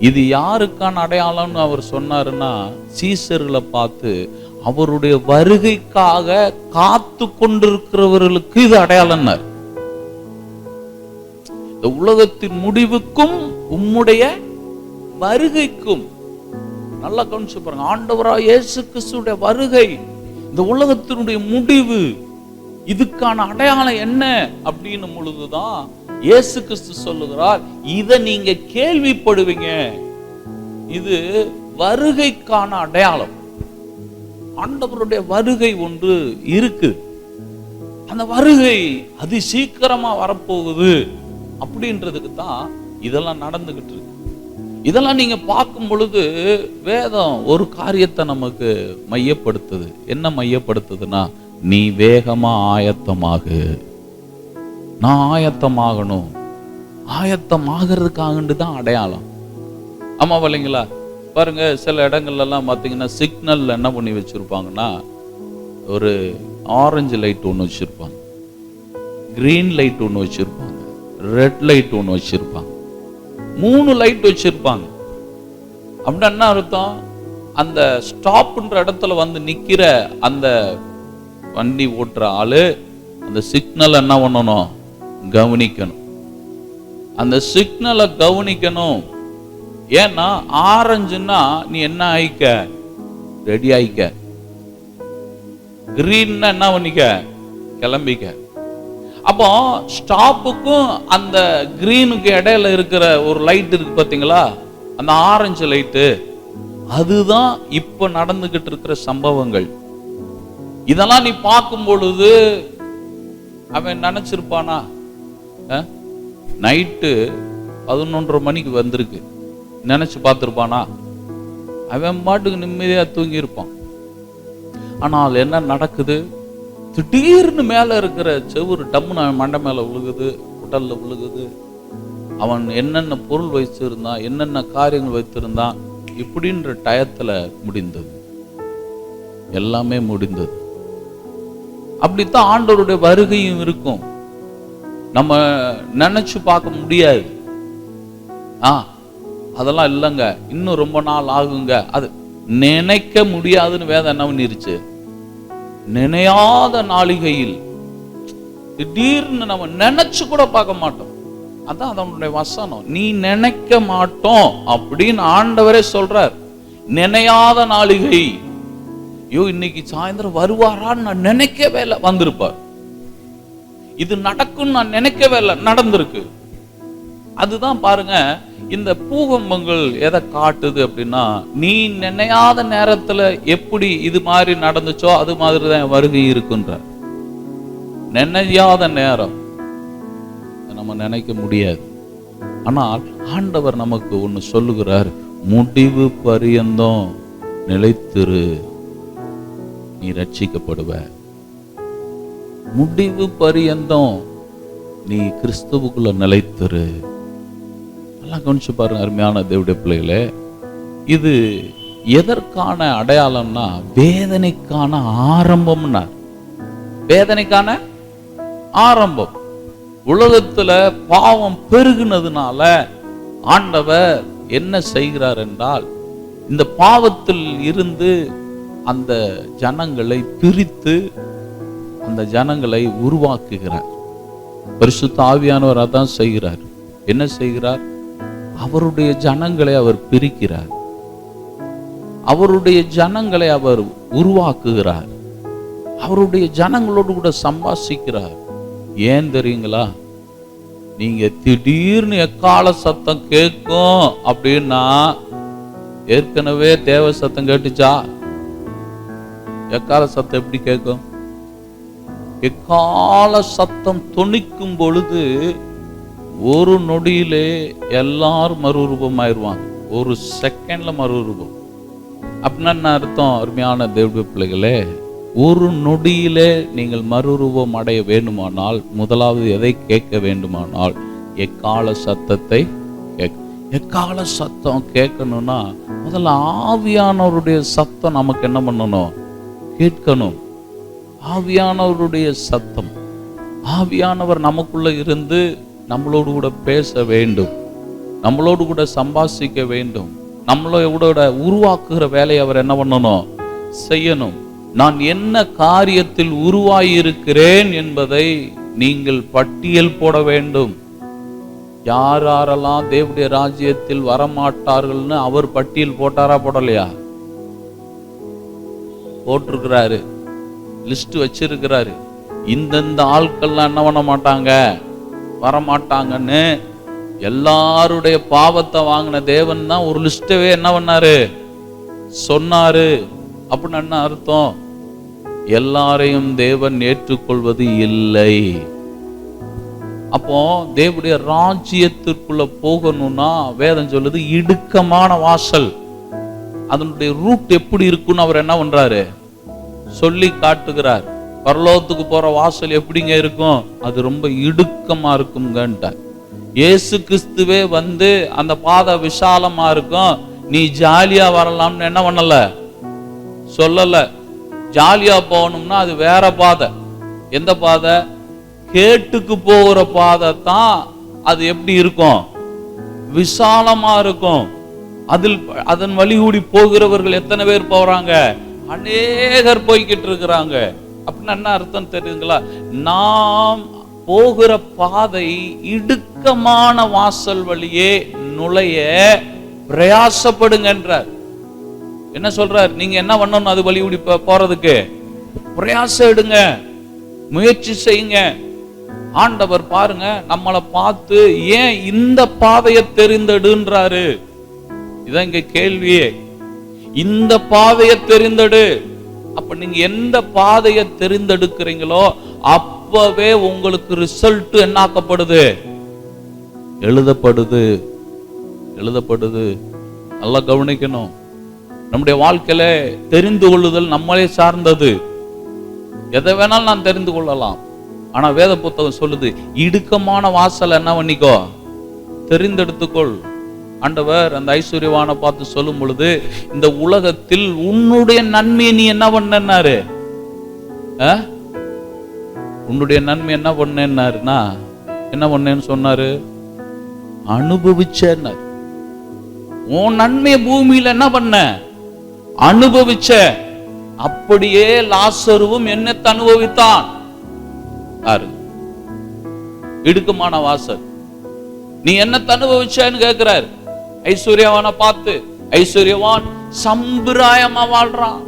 இது யாருக்கான அடையாளம்னு அவர் சொன்னாருன்னா, சீசர்களை பார்த்து அவருடைய வருகைக்காக காத்து கொண்டிருக்கிறவர்களுக்கு இது அடையாளம்னார். இந்த உலகத்தின் முடிவுக்கும் உம்முடைய வருகைக்கும். நல்லா கவனிச்சு பாருங்க, ஆண்டவராக இயேசு கிறிஸ்துடைய வருகை இந்த உலகத்தினுடைய முடிவு, இதுக்கான அடையாளம் என்ன அப்படின்னும் பொழுதுதான் இயேசு கிறிஸ்து சொல்லுகிறார், இதை நீங்க கேள்விப்படுவீங்க, இது வருகைக்கான அடையாளம். ஆண்டவருடைய வருகை ஒன்று இருக்கு, அந்த வருகை அதி சீக்கிரமா வரப்போகுது அப்படின்றதுக்கு தான் இதெல்லாம் நடந்துகிட்டு இருக்கு. இதெல்லாம் நீங்க பார்க்கும் பொழுது வேதம் ஒரு காரியத்தை நமக்கு மையப்படுத்துது. என்ன மையப்படுத்துதுன்னா, நீ வேகமா ஆயத்தமாகு. நான் ஆயத்தமாகணும். ஆயத்தமாகிறதுக்காக தான் அடையாளம். ஆமா இல்லைங்களா? பாருங்க, சில இடங்கள்ல எல்லாம் பார்த்தீங்கன்னா சிக்னல் என்ன பண்ணி வச்சிருப்பாங்கன்னா, ஒரு ஆரஞ்சு லைட் ஒன்று வச்சிருப்பாங்க, கிரீன் லைட் ஒன்று வச்சிருப்பாங்க, ரெட் லைட் ஒன்று வச்சிருப்பாங்க, 3 லைட் வச்சிருப்பாங்க. அப்படின்னா என்ன அர்த்தம்? அந்த ஸ்டாப்ன்ற இடத்துல வந்து நிக்கிற அந்த வண்டி ஓட்டுற ஆளு அந்த சிக்னல் என்ன பண்ணணும்? கவனிக்கணும். அந்த சிக்னலை கவனிக்கணும். ஏன்னா ஆரஞ்சுன்னா நீ என்ன ஆயிக்க? ரெடி ஆயிக்க. கிரீன்னா என்ன பண்ணிக்க? கிளம்பிக்க. அப்போ ஸ்டாப்புக்கும் அந்த கிரீனுக்கு இடையில இருக்கிற ஒரு லைட் இருக்கு பாத்தீங்களா, அந்த ஆரஞ்சு லைட்டு, அதுதான் இப்ப நடந்துகிட்டு இருக்கிற சம்பவங்கள். இதெல்லாம் நீ பார்க்கும் பொழுது அவன் நினைச்சிருப்பானா, நைட்டு 11:30 மணிக்கு வந்திருக்கு, நினைச்சு பார்த்திருப்பானா? அவன் பாட்டுக்கு நிம்மதியா தூங்கி இருப்பான். ஆனால் என்ன நடக்குது? திடீர்னு மேல இருக்கிற செவுரு டம்முன்னு அவன் மண்டை மேல விழுகுது, உடல்ல விழுகுது. அவன் என்னென்ன பொருள் வைத்திருந்தான், என்னென்ன காரியங்கள் வைத்திருந்தான், இப்படின்ற டயத்துல முடிந்தது, எல்லாமே முடிந்தது. அப்படித்தான் ஆண்டவருடைய வருகையும் இருக்கும். நம்ம நினைச்சு பார்க்க முடியாது. அதெல்லாம் இல்லைங்க, இன்னும் ரொம்ப நாள் ஆகுங்க, அது நினைக்க முடியாதுன்னு வேதம் என்ன பண்ணிருச்சு? நினையாத நாளிகையில் திடீர்னு நம்ம நினைச்சு கூட பார்க்க மாட்டோம். அதான் அதனுடைய வசனம், நீ நினைக்க மாட்டோம் அப்படின்னு ஆண்டவரே சொல்றார். நினையாத நாளிகை. ஐயோ, இன்னைக்கு சாயந்தரம் வருவாரான்னு நான் நினைக்கவே இல்லை, வந்திருப்பார். இது நடக்கும் நான் நினைக்கவே இல்லை, நடந்திருக்கு. அதுதான் பாருங்க, இந்த பூகம்பங்கள் எதை காட்டுது அப்படின்னா, நீ நினையாத நேரத்துல எப்படி இது மாதிரி நடந்துச்சோ அது மாதிரிதான் வருகை இருக்குன்ற. நினையாத நேரம் நம்ம நினைக்க முடியாது. ஆனால் ஆண்டவர் நமக்கு ஒண்ணு சொல்லுகிறார், முடிவு பரியந்தம் நிலைத்திரு, நீ ரட்சிக்கப்படுவ. முடிவு பரியந்தம் நீ கிறிஸ்துவுக்குள்ள நிலைத்திரு. எல்லாம் கவனிச்சு பாருங்க அருமையான தேவனுடைய பிள்ளைகளே. இது எதற்கான அடையாளம்னா, வேதனைக்கான ஆரம்பம்னா. வேதனைக்கான ஆரம்பம். உலகத்துல பாவம் பெருகுனதுனால ஆண்டவர் என்ன செய்கிறார் என்றால், இந்த பாவத்தில் இருந்து அந்த ஜனங்களை பிரித்து அந்த ஜனங்களை உருவாக்குகிறார். பரிசுத்த ஆவியானவர் அதான் செய்கிறார். என்ன செய்கிறார்? அவருடைய ஜனங்களை அவர் பிரிக்கிறார், அவருடைய ஜனங்களை அவர் உருவாக்குகிறார், அவருடைய ஜனங்களோடு கூட சம்பாஷிக்கிறார். ஏன் தெரியுங்களா? நீங்க திடீர்னு எக்கால சத்தம் கேட்கும் அப்படின்னா, ஏற்கனவே தேவ சத்தம் கேட்டுச்சா? எக்கால சத்தம் எப்படி கேட்கும்? எக்கால சத்தம் தொனிக்கும் பொழுது ஒரு நொடியிலே எல்லாரும் மறுரூபம் ஆயிடுவாங்க. ஒரு செகண்ட்ல மறுரூபம். அப்படின்னா என்ன அர்த்தம்? அருமையான தேவனுடைய பிள்ளைகளே, ஒரு நொடியிலே நீங்கள் மறுரூபம் அடைய வேண்டுமானால், முதலாவது எதை கேட்க வேண்டுமானால், எக்கால சத்தத்தை கேட்க. எக்கால சத்தம் கேட்கணும்னா முதல்ல ஆவியானவருடைய சத்தம் நமக்கு என்ன பண்ணணும்? கேட்கணும். ஆவியானவருடைய சத்தம். ஆவியானவர் நமக்குள்ள இருந்து நம்மளோடு கூட பேச வேண்டும். நம்மளோடு கூட சம்பாஷிக்க வேண்டும். நம்மளோட உருவாக்குகிற வேலையை அவர் என்ன பண்ணணும்? செய்யணும். நான் என்ன காரியத்தில் உருவாயிருக்கிறேன் என்பதை நீங்கள் பட்டியல் போட வேண்டும். யாரெல்லாம் தேவனுடைய ராஜ்யத்தில் வரமாட்டார்கள்னு அவர் பட்டியல் போட்டாரா போடலையா? போட்டிருக்கிறாரு, லிஸ்ட் வச்சிருக்கிறாரு. இந்தந்த ஆட்கள்லாம் என்ன பண்ண மாட்டாங்க, வரமாட்டாங்கன்னு எல்லாருடைய பாவத்தை வாங்கின தேவன் தான் ஒரு லிஸ்டவே என்ன பண்ணாரு, சொன்னாரு. அப்படின்னு என்ன அர்த்தம்? எல்லாரையும் தேவன் ஏற்றுக்கொள்வது இல்லை. அப்போ தேவனுடைய ராஜ்யத்திற்குள்ள போகணும்னா வேதம் சொல்லுது இடுக்கமான வாசல். அதனுடைய ரூட் எப்படி இருக்குன்னு அவர் என்ன பண்றாரு, சொல்லி காட்டுகிறார். பரலோகத்துக்கு போற வாசல் எப்படிங்க இருக்கும்? அது ரொம்ப இடுக்கமா இருக்கும்ங்கன்ட்டார். இயேசு கிறிஸ்துவே வந்து அந்த பாதை விசாலமா இருக்கும், நீ ஜாலியா வரலாம்னு என்ன பண்ணல, சொல்லல. ஜாலியா போகணும்னா அது வேற பாதை. எந்த பாதை? கேட்டுக்கு போகிற பாதை தான். அது எப்படி இருக்கும்? விசாலமா இருக்கும். அதன் வழி கூடி போகிறவர்கள் எத்தனை பேர் போறாங்க? அநேகர் போய்கிட்டு இருக்கிறாங்க. அப்படின்னு என்ன அர்த்தம் தெரியுங்களா? நாம் போகிற பாதை இடுக்கமான வாசல் வழியே நுழைய பிரயாசப்படுங்கன்றார். என்ன சொல்றார்? நீங்க என்ன பண்ணணும்? அது வழி கூடி போறதுக்கு பிரயாசம் எடுங்க, முயற்சி செய்யுங்க. ஆண்டவர் பாருங்க நம்மளை பார்த்து ஏன் இந்த பாதையை தெரிந்தெடுன்றாரு. இதான் இங்க கேள்வியே. இந்த பாதையை தெரிந்தெடு. அப்ப நீங்க எந்த பாதையை தெரிந்தெடுக்கிறீங்களோ அப்பவே உங்களுக்கு ரிசல்ட் என்னாக்கப்படுது, எழுதப்படுது. எழுதப்படுது. நல்லா கவனிக்கணும். நம்முடைய வாழ்க்கையில தெரிந்து கொள்ளுதல் நம்மளே சார்ந்தது. எதை வேணாலும் நான் தெரிந்து கொள்ளலாம். ஆனா வேத புத்தகம் சொல்லுது இடுக்கமான வாசல் என்ன பண்ணிக்கோ, தெரிந்தெடுத்துக்கொள். ஆண்டவர் அந்த ஐஸ்வர்யவானை பார்த்து சொல்லும் பொழுது இந்த உலகத்தில் உன்னுடைய நன்மையை நீ என்ன பண்ணாரு, உன்னுடைய நன்மை என்ன பண்ணேன்னாருன்னா என்ன பண்ணேன்னு சொன்னாரு, அனுபவிச்சேன்னாரு. உன் நன்மையை பூமியில என்ன பண்ண, அனுபவிச்ச. அப்படியே லாசருவும் என்னத்தை அனுபவித்தான். இடுக்கமான வாசல். நீ என்னத்தை அனுபவிச்சேன்னு கேட்கிறார் ஐஸ்வர்யவானை பார்த்து. ஐஸ்வர்யவான் சம்பிராயமா வாழ்றான்,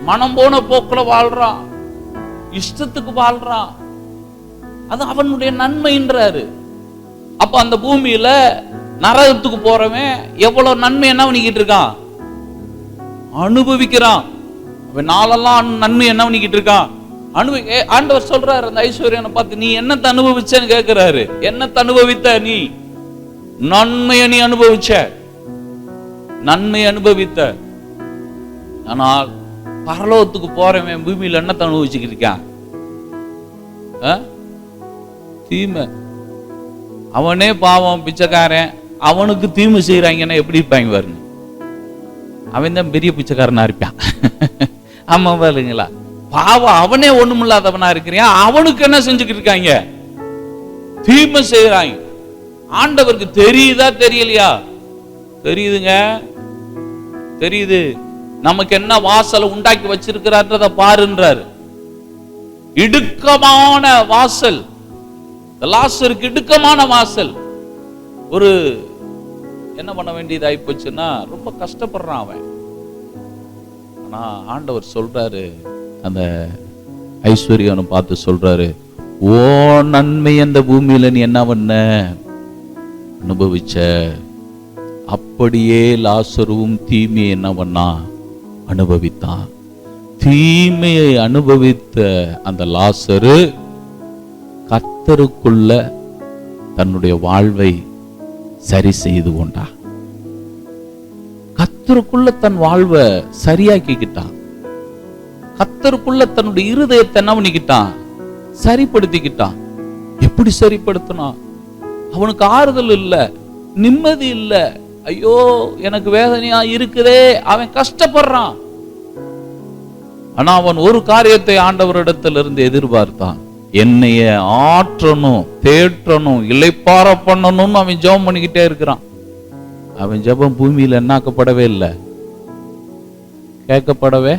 மனம் போன போக்குல வாழ்றான், இஷ்டத்துக்கு வாழ்றான். அது அவனுடைய நன்மைன்றாரு. அப்ப அந்த பூமியில நரகத்துக்கு போறவன் எவ்வளவு நன்மை என்ன பண்ணிக்கிட்டு இருக்கான், அனுபவிக்கிறான். நாளெல்லாம் நன்மை என்ன பண்ணிக்கிட்டு இருக்கான், ஆண்டவர் சொல்றாரு அந்த ஐஸ்வர்யனை பார்த்து, நீ என்னத்தை அனுபவிச்சேன்னு கேட்கிறாரு. என்னத்தை அனுபவித்த? நீ நன்மையை நீ அனுபவிச்ச, நன்மை அனுபவித்த. ஆனால் பரலோகத்துக்கு போறவன் பூமியில என்னத்தை அனுபவிச்சுக்கிட்டு இருக்கான், தீமை. அவனே பாவம் பிச்சைக்காரன், அவனுக்கு தீமை செய்யறாங்கன்னா எப்படி இருப்பாங்க பாருங்க. அவன் தான் பெரிய பிச்சைக்காரனா இருப்பான். ஆமா பாருங்களா, பாவம் அவனே ஒண்ணுமில்லாதவனா இருக்கிறான், அவனுக்கு என்ன செஞ்சுக்கிட்டு இருக்காங்க, தீமை செய்யறாங்க. ஆண்டவருக்கு தெரியுதா தெரியலையா? தெரியுதுங்க, தெரியுது. நமக்கு என்ன வாசலை உண்டாக்கி வச்சிருக்கிறார்ன்றத பாருன்றாரு. இடுக்கமான வாசல், லாசருக்கு இடுக்கமான வாசல். ஒரு என்ன பண்ண வேண்டியதாகி போச்சுன்னா ரொம்ப கஷ்டப்படுறான் அவன். ஆனா ஆண்டவர் சொல்றாரு, அந்த ஐஸ்வர்யனை பார்த்து சொல்றாரு, ஓ நன்மை அந்த பூமியில நீ என்ன பண்ண, அனுபவிச்ச. அப்படியே லாசருவும் தீமையை என்ன பண்ணா, அனுபவித்தான். தீமையை அனுபவித்த அந்த லாசரு கர்த்தருக்குள்ள தன்னுடைய வாழ்வை சரி செய்து கொண்டான். கர்த்தருக்குள்ள தன் வாழ்வை சரியாக்கிக்கிட்டான். கர்த்தருக்குள்ள தன்னுடைய இருதயத்தை என்ன பண்ணிக்கிட்டான், சரிப்படுத்திக்கிட்டான். எப்படி சரிப்படுத்தினான்? அவனுக்கு ஆறுதல் இல்லை, நிம்மதி இல்லை. ஐயோ எனக்கு வேதனையா இருக்குதே, அவன் கஷ்டப்படுறான். ஆனா அவன் ஒரு காரியத்தை ஆண்டவரிடத்திலிருந்து எதிர்பார்த்தான். என்னைய ஆற்றணும், தேற்றணும், இளைப்பாற பண்ணணும்னு அவன் ஜெபம் பண்ணிக்கிட்டே இருக்கிறான். அவன் ஜெபம் பூமியில என்னாக்கப்படவே இல்லை, கேட்கப்படவே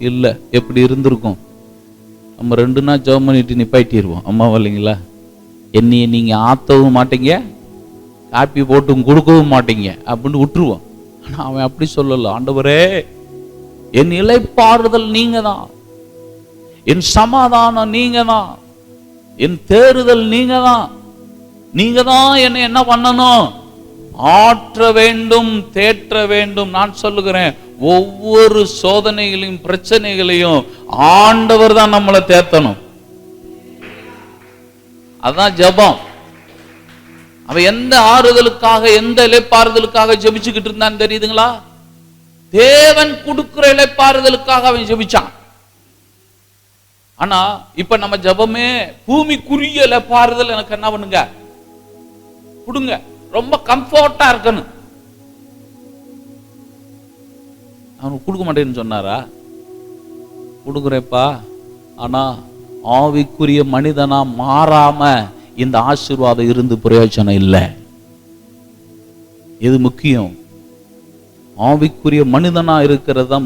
இல்லை. எப்படி இருந்திருக்கும்? நம்ம 2 நாள் ஜெபம் பண்ணிட்டு நிப்பாட்டிடுவோம். அம்மாவா இல்லைங்களா? என்னைய நீங்க ஆத்தவும் மாட்டீங்க, காப்பி போட்டும் கொடுக்கவும் மாட்டீங்க அப்படின்னு விட்டுருவோம். ஆனா அவன் அப்படி சொல்லல. ஆண்டவரே, என் இளைப்பாறுதல் நீங்க தான், என் சமாதானம் நீங்க தான், என் தேறுதல் நீங்க தான். நீங்க தான் என்னை என்ன பண்ணணும்? ஆற்ற வேண்டும், தேற்ற வேண்டும். நான் சொல்லுகிறேன், ஒவ்வொரு சோதனைகளையும் பிரச்சனைகளையும் ஆண்டவர் தான் நம்மளை தேத்தணும். அதான் ஜெபம். அவன் எந்த ஆறுதலுக்காக, எந்த இளைப்பாறுதலுக்காக ஜெபிச்சுக்கிட்டு இருந்தான்னு தெரியுதுங்களா? தேவன் கொடுக்கிற இளைப்பாறுதலுக்காக அவன் ஜெபிச்சான். ஆனா இப்ப நம்ம ஜெபமே பூமிக்குரிய இளைப்பாறுதல் எனக்கு என்ன பண்ணுங்க, கொடுங்க, ரொம்ப கம்ஃபர்ட்டா இருக்கணும். அவனுக்கு கொடுக்க மாட்டேன்னு சொன்னாரா? கொடுக்குறேப்பா, ஆனா ஆவிக்குரிய மனிதனா மாறாம இந்த ஆசீர்வாதம் இருந்து பிரயோஜனம் இல்லை. எது முக்கியம்? ஆவிக்குரிய மனிதனா இருக்கிறது தான்